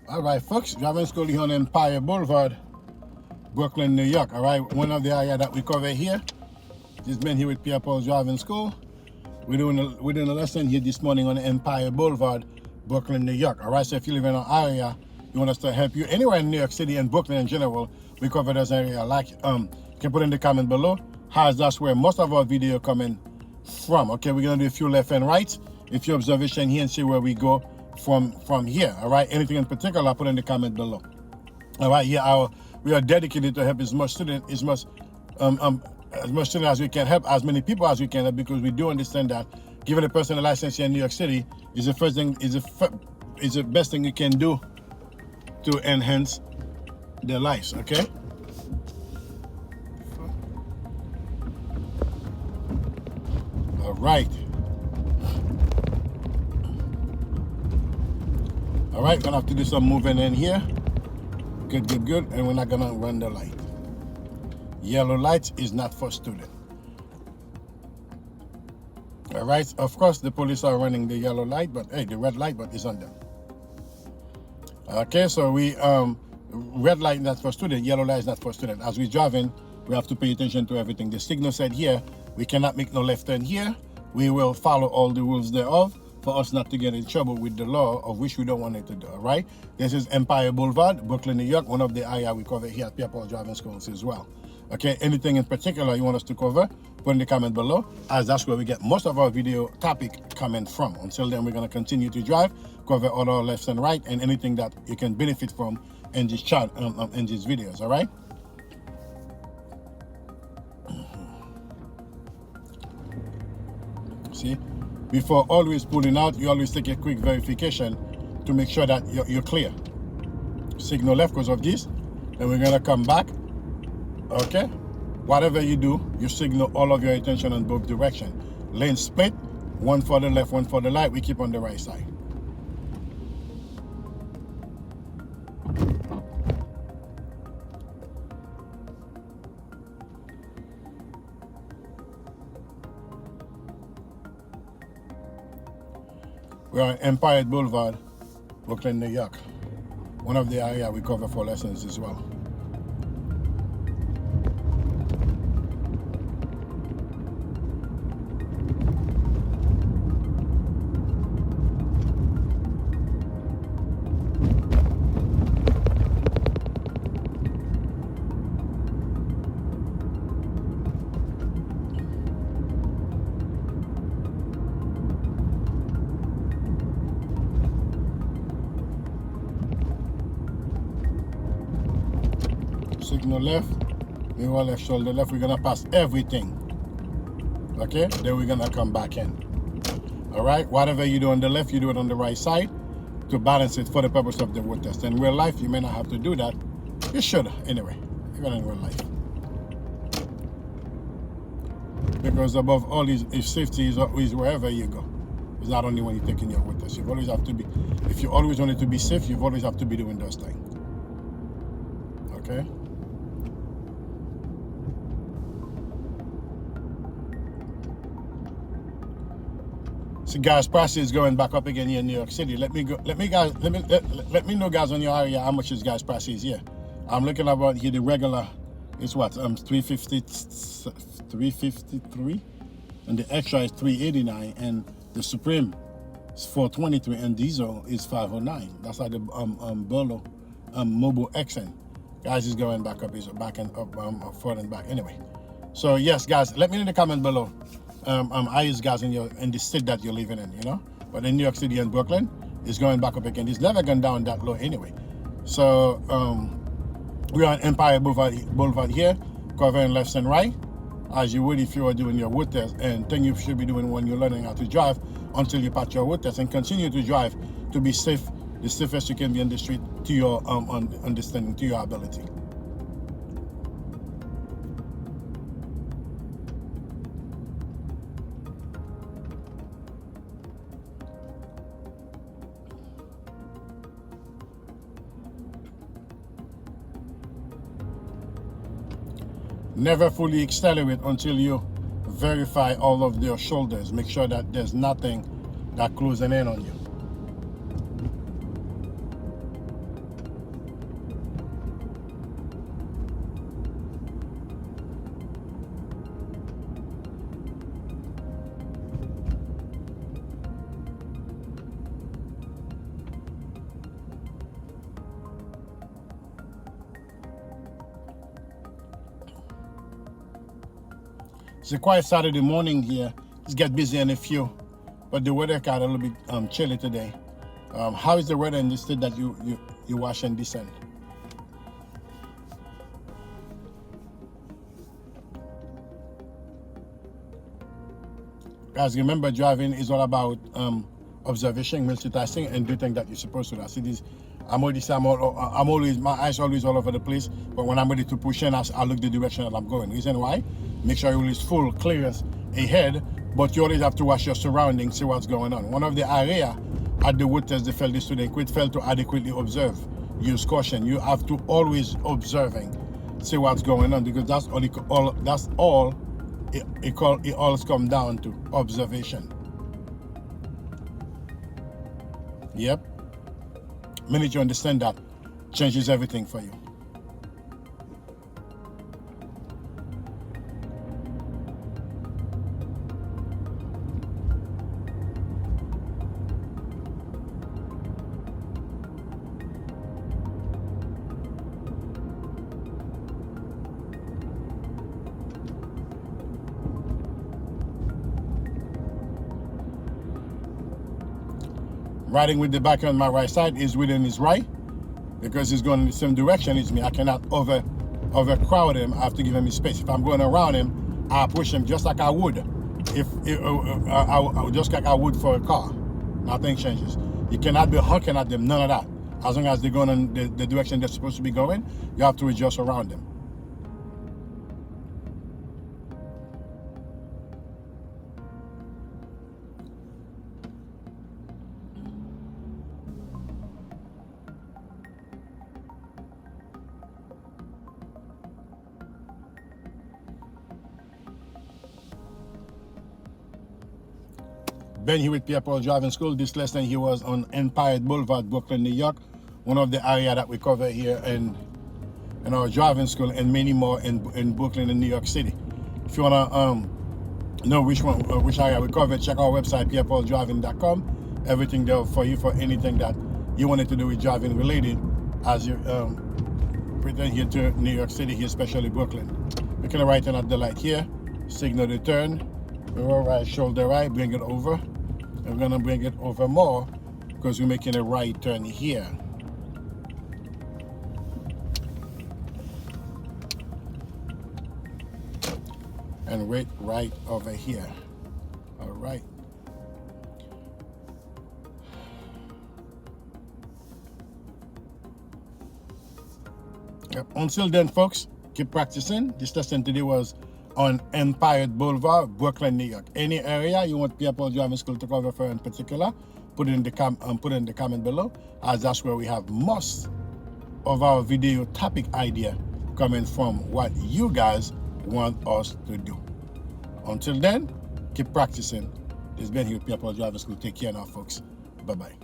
All right, folks, driving school here on Empire Boulevard, Brooklyn, New York. All right, one of the area that we cover here. Just been here with Pierre driving school. We're doing a lesson here this morning on Empire Boulevard, Brooklyn, New York. All right, so if you live in an area, you want us to help you anywhere in New York City and Brooklyn in general, we cover this area. Like, you can put in the comment below. That's where most of our video coming from. Okay, we're gonna do a few left and right. A few observation here and see where we go from here. All right, anything in particular, put in the comment below. All right, yeah, we are dedicated to help as much student as much student as we can, help as many people as we can, because we do understand that giving a person a license here in New York City is the first thing, is the best thing you can do to enhance their lives. Okay. All right. All right, gonna have to do some moving in here. Good, and we're not gonna run the light. Yellow light is not for student. All right, of course the police are running the yellow light, but hey, the red light, but it's on them. Okay, so we red light not for student, yellow light is not for student. As we driving, we have to pay attention to everything. The signal said here, we cannot make no left turn here. We will follow all the rules thereof, for us not to get in trouble with the law, of which we don't want it to do. All right, this is Empire Boulevard, Brooklyn, New York, one of the area we cover here at Pierre driving schools as well. Okay, anything in particular you want us to cover, put in the comment below, as that's where we get most of our video topic coming from. Until then, we're going to continue to drive, cover all our left and right, and anything that you can benefit from in this chat, in these videos. All right. See, before always pulling out, you always take a quick verification to make sure that you're clear. Signal left because of this, then we're gonna come back. Okay, whatever you do, you signal all of your attention in both directions. Lane split, one for the left, one for the right. We keep on the right side. We are on Empire Boulevard, Brooklyn, New York. One of the area we cover for lessons as well. Signal left, mirror left, shoulder left. We're gonna pass everything. Okay, then we're gonna come back in. All right, whatever you do on the left, you do it on the right side to balance it for the purpose of the road test. In real life, you may not have to do that. You should anyway, even in real life. Because above all, if safety is always wherever you go. It's not only when you're taking your road test. You always have to be, if you always want it to be safe, you always have to be doing those things. Okay. So gas prices is going back up again here in New York City. Let me know, guys, on your area how much is gas prices here. I'm looking about here. The regular is what, 353, and the extra is 389, and the Supreme is 423, and diesel is 509. That's like the Burlo Mobile XN. Guys, is going back up, is back and up, forward and back. Anyway, so yes, guys, let me know in the comment below. I use gas in the state that you're living in, you know. But in New York City and Brooklyn, it's going back up again. It's never gone down that low anyway. So we're on Empire Boulevard here, covering left and right, as you would if you were doing your road test, and thing you should be doing when you're learning how to drive until you pass your road test, and continue to drive to be safe, the safest you can be on the street to your understanding, to your ability. Never fully accelerate until you verify all of your shoulders. Make sure that there's nothing that closing in on you. It's a quiet Saturday morning here. It's get busy in a few, but the weather got a little bit chilly today. How is the weather in the state that you Washington descend? Guys, remember, driving is all about observation, multitasking, and do things that you're supposed to do. I see this. I'm always, my eyes always all over the place, but when I'm ready to push in, I look the direction that I'm going. Reason why? Make sure you always full clearance ahead, but you always have to watch your surroundings, see what's going on. One of the area at the wood test they failed this student failed to adequately observe. Use caution. You have to always observing, see what's going on, because that's all it all comes down to observation. Yep. Minute you understand that, changes everything for you. Riding with the back on my right side is within his right, because he's going in the same direction as me. I cannot overcrowd him. I have to give him his space. If I'm going around him, I push him just like I would just like I would for a car. Nothing changes. You cannot be honking at them, none of that. As long as they're going in the direction they're supposed to be going, you have to adjust around them. Ben here with Pierre Driving School. This lesson he was on Empire Boulevard, Brooklyn, New York. One of the area that we cover here in our driving school, and many more in Brooklyn and New York City. If you wanna know which area we cover, check our website, pierrepauldraiving.com. Everything there for you for anything that you wanted to do with driving related as you return here to New York City, here especially Brooklyn. We can right turn at the light here, signal the turn. We're right, shoulder right, bring it over. We're gonna bring it over more because we're making a right turn here. And wait right over here. All right. Yep. Until then, folks, keep practicing. This lesson today was on Empire Boulevard, Brooklyn, New York. Any area you want Pierre Driving School to cover for in particular, put it in the comment below, as that's where we have most of our video topic idea coming from what you guys want us to do. Until then, keep practicing. This has been here with Pierre Driving School. Take care now, folks. Bye-bye.